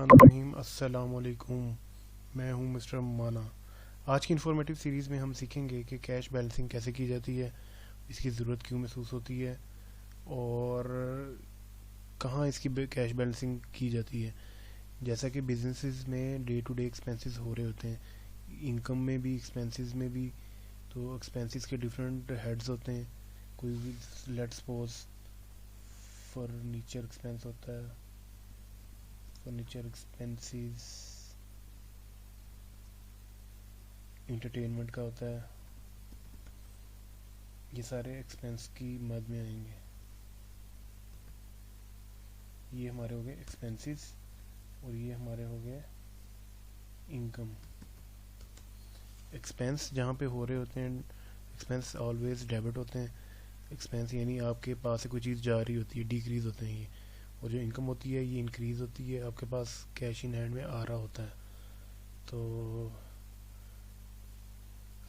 बिस्मिल्लाहिर्रहमानिर्रहीम। अस्सलाम वालेकुम। मैं हूं मिस्टर माना। आज की इन्फॉर्मेटिव सीरीज़ में हम सीखेंगे कि कैश बैलेंसिंग कैसे की जाती है, इसकी ज़रूरत क्यों महसूस होती है और कहाँ इसकी कैश बैलेंसिंग की जाती है। जैसा कि बिजनेसेस में डे टू डे एक्सपेंसेस हो रहे होते हैं, इनकम में भी एक्सपेंसेस में भी, तो एक्सपेंसेस के डिफरेंट हेड्स होते हैं। कोई भी लेट्स सपोज फर्नीचर एक्सपेंस होता है, फर्नीचर एक्सपेंसेस, इंटरटेनमेंट का होता है। ये सारे एक्सपेंस की मद में आएंगे। ये हमारे हो गए एक्सपेंसेस और ये हमारे हो गए इनकम। एक्सपेंस जहाँ पे हो रहे होते हैं, एक्सपेंस ऑलवेज डेबिट होते हैं। एक्सपेंस यानी आपके पास से कोई चीज़ जा रही होती है, डिक्रीज होते हैं ये। और जो इनकम होती है ये इंक्रीज होती है, आपके पास कैश इन हैंड में आ रहा होता है। तो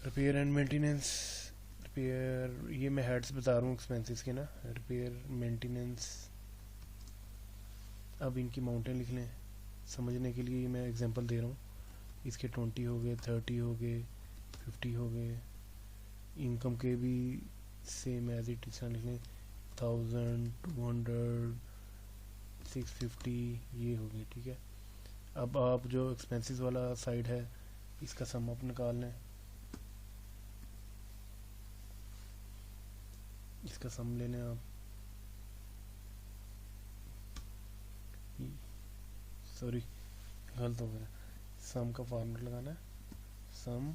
रिपेयर एंड मेंटेनेंस, रिपेयर, ये मैं हेड्स बता रहा हूँ एक्सपेंसेस के ना। Repair, maintenance. अब इनकी माउंटेन लिख लें समझने के लिए। मैं एग्जांपल दे रहा हूँ। इसके 20 हो गए, 30 हो गए, 50 हो गए। इनकम के भी सेम एज इट इज लिख लें, 1000, 200, 650, ये हो गए। ठीक है। अब आप जो एक्सपेंसेस वाला साइड है इसका सम आप निकाल लें। इसका सम ले लें आप। सॉरी, गलत हो गया। सम का फार्मूला लगाना है। सम,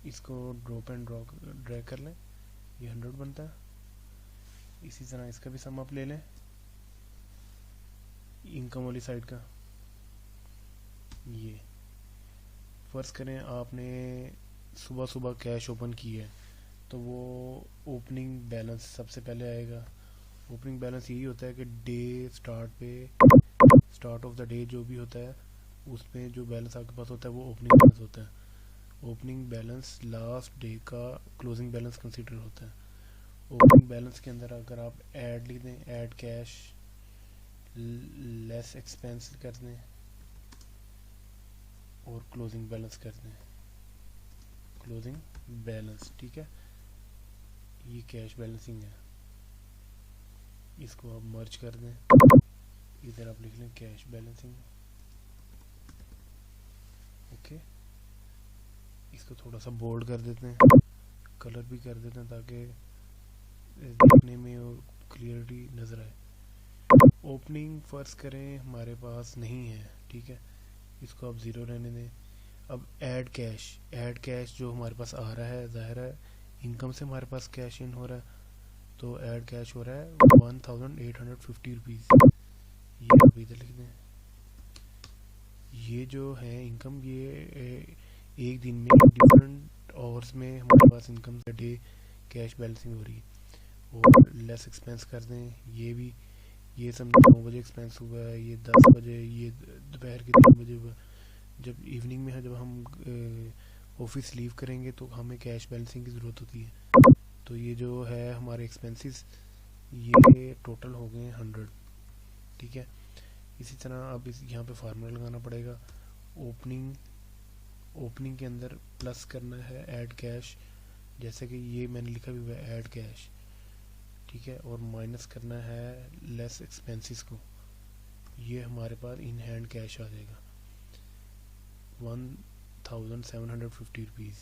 इसको ड्रॉप एंड ड्रैग कर लें, ये 100 बनता है। इसी तरह इसका भी सम आप ले लें, इनकम वाली साइड का। ये फर्ज करें आपने सुबह सुबह कैश ओपन की है, तो वो ओपनिंग बैलेंस सबसे पहले आएगा। ओपनिंग बैलेंस यही होता है कि डे स्टार्ट पे, स्टार्ट ऑफ द डे जो भी होता है उसमें जो बैलेंस आपके पास होता है वो ओपनिंग बैलेंस होता है। ओपनिंग बैलेंस लास्ट डे का क्लोजिंग बैलेंस कंसीडर होता है। ओपनिंग बैलेंस के अंदर अगर आप ऐड लिख दें, ऐड कैश लेस एक्सपेंस कर दें और क्लोजिंग बैलेंस कर दें, क्लोजिंग बैलेंस। ठीक है, ये कैश बैलेंसिंग है। इसको आप मर्ज कर दें, इधर आप लिख लें कैश बैलेंसिंग। ओके, इसको थोड़ा सा बोल्ड कर देते हैं, कलर भी कर देते हैं ताकि देखने में और क्लियरिटी नज़र आए। ओपनिंग फर्ज करें हमारे पास नहीं है, ठीक है, इसको आप ज़ीरो रहने दें। अब ऐड कैश, ऐड कैश जो हमारे पास आ रहा है, ज़ाहिर है इनकम से हमारे पास कैश इन हो रहा है, तो ऐड कैश हो रहा है 1850 रुपीज़। ये आप इधर लिख दें। ये जो है इनकम, ये एक दिन में डिफरेंट आवर्स में हमारे पास इनकम का डे कैश बैलेंसिंग हो रही है। और लेस एक्सपेंस कर दें, ये भी, ये समझो 9 बजे एक्सपेंस हुआ है, ये 10 बजे, ये दोपहर के 3 बजे हुआ। जब इवनिंग में है, जब हम ऑफिस लीव करेंगे तो हमें कैश बैलेंसिंग की ज़रूरत होती है। तो ये जो है हमारे एक्सपेंसेस, ये टोटल हो गए 100। ठीक है। इसी तरह अब इस यहाँ पे फार्मूला लगाना पड़ेगा। ओपनिंग के अंदर प्लस करना है ऐड कैश, जैसे कि ये मैंने लिखा भी हुआ है ऐड कैश। ठीक है, और माइनस करना है लेस एक्सपेंसेस को। ये हमारे पास इन हैंड कैश आ जाएगा 1750 रुपीज़।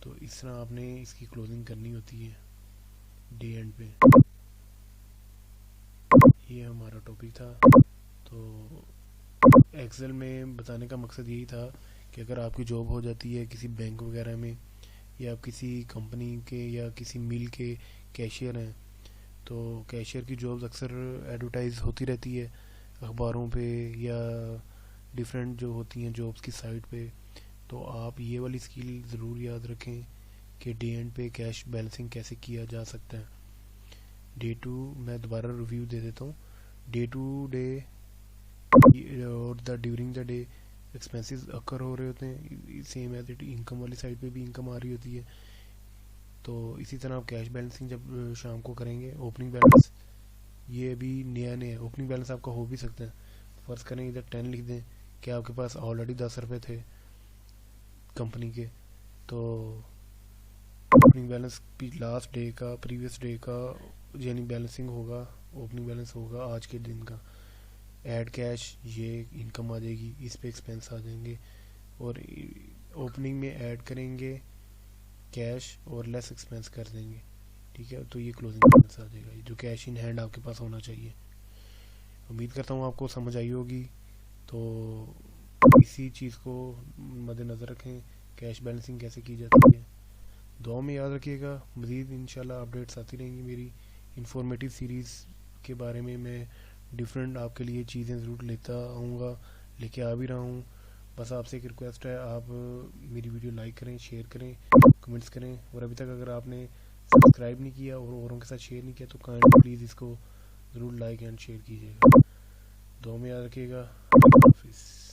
तो इस तरह आपने इसकी क्लोजिंग करनी होती है डे एंड पे। ये हमारा टॉपिक था। तो एक्सेल में बताने का मकसद यही था कि अगर आपकी जॉब हो जाती है किसी बैंक वगैरह में, या आप किसी कंपनी के या किसी मिल के कैशियर हैं, तो कैशियर की जॉब्स अक्सर एडवर्टाइज होती रहती है अखबारों पे या डिफरेंट जो होती हैं जॉब्स की साइट पे। तो आप ये वाली स्किल ज़रूर याद रखें कि डे एंड पे कैश बैलेंसिंग कैसे किया जा सकता है। डे टू, मैं दोबारा रिव्यू दे देता हूँ। डे टू डे और the during the day expenses occur हो रहे होते हैं, सेम एज इट इनकम वाली साइड पे भी इनकम आ रही होती है। तो इसी तरह आप कैश बैलेंसिंग जब शाम को करेंगे, ओपनिंग बैलेंस, ये अभी नया ओपनिंग बैलेंस आपका हो भी सकता है। फ़र्ज़ करें इधर 10 लिख दें कि आपके पास ऑलरेडी 10 रुपये थे कंपनी के, तो ओपनिंग बैलेंस लास्ट डे का, प्रीवियस डे का यानी बैलेंसिंग होगा, ओपनिंग बैलेंस होगा आज के दिन का। ऐड कैश, ये इनकम आ जाएगी, इस पे एक्सपेंस आ जाएंगे, और ओपनिंग में ऐड करेंगे कैश और लेस एक्सपेंस कर देंगे, ठीक है। तो ये क्लोजिंग बैलेंस आ जाएगा जो कैश इन हैंड आपके पास होना चाहिए। उम्मीद करता हूँ आपको समझ आई होगी। तो इसी चीज़ को मद्देनज़र रखें, कैश बैलेंसिंग कैसे की जाती है। दुआ में याद रखिएगा। मज़ीद इंशाल्लाह अपडेट्स आती रहेंगी मेरी इंफॉर्मेटिव सीरीज़ के बारे में। मैं डिफरेंट आपके लिए चीज़ें ज़रूर लेता आऊँगा, लेके आ भी रहा हूँ। बस आपसे एक रिक्वेस्ट है, आप मेरी वीडियो लाइक करें, शेयर करें, कमेंट्स करें, और अभी तक अगर आपने सब्सक्राइब नहीं किया और औरों के साथ शेयर नहीं किया तो काइंडली प्लीज़ इसको ज़रूर लाइक एंड शेयर कीजिएगा। दुआ में याद रखिएगा। हाफिज़।